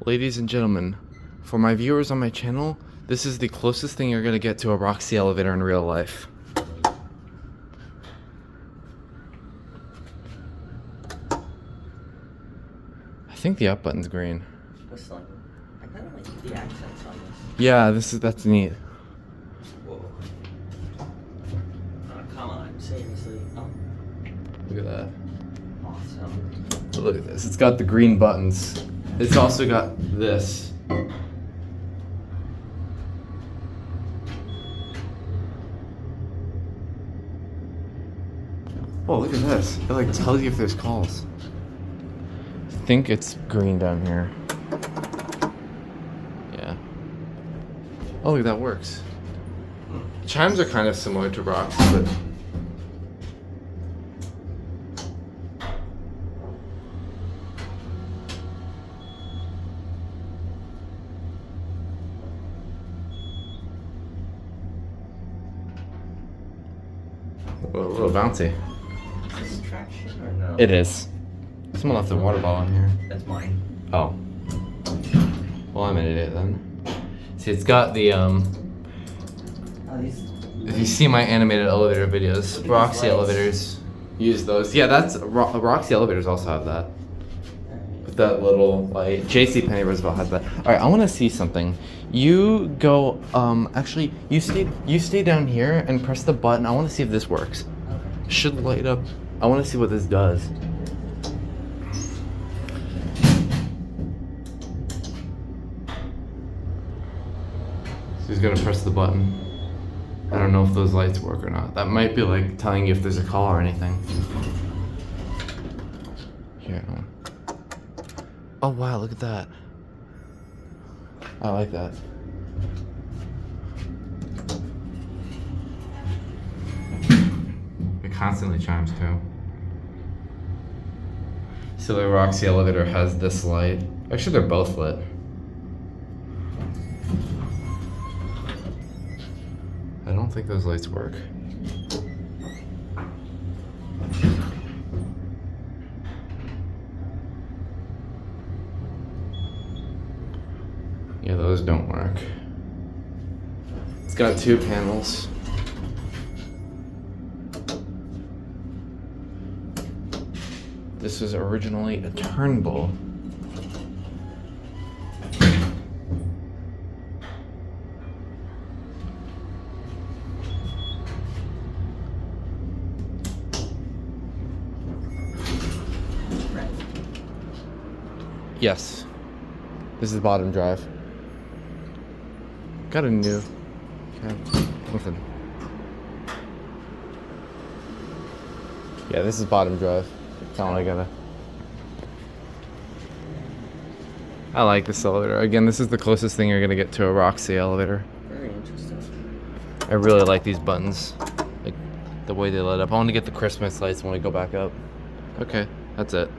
Ladies and gentlemen, for my viewers on my channel, this is the closest thing you're gonna get to a Roxy elevator in real life. I think the up button's green. This one. I kind of like the accents on this. Yeah, that's neat. Whoa. Oh, come on, seriously. Oh. Look at that. Awesome. Look at this. It's got the green buttons. It's also got this. Oh, look at this. It like tells you if there's calls. I think it's green down here. Yeah. Oh, look, that works. Chimes are kind of similar to rocks, but a little bouncy. Is this traction or no? It is. Someone left a water bottle in here. That's mine. Oh. Well, I'm an idiot then. See, it's got the, Oh, these. if you see my animated elevator videos, Roxy elevators use those. Yeah, that's, Roxy elevators also have that. With that little light. JCPenney Roosevelt has that. Alright, I want to see something. You go, actually, you stay down here and press the button. I want to see if this works. Should light up. I want to see what this does. So he's gonna press the button. I don't know if those lights work or not. That might be like telling you if there's a call or anything. Here. Oh wow, look at that. I like that. It constantly chimes too. So the Roxy elevator has this light. Actually, they're both lit. I don't think those lights work. Yeah, those don't work. It's got two panels. This was originally a Turnbull. Yes. This is bottom drive. Got a new. Okay. Nothing. Yeah, this is bottom drive. Kind of like I like this elevator. Again, this is the closest thing you're gonna get to a Roxy elevator. Very interesting. I really like these buttons. Like the way they lit up. I want to get the Christmas lights when we go back up. Okay, that's it.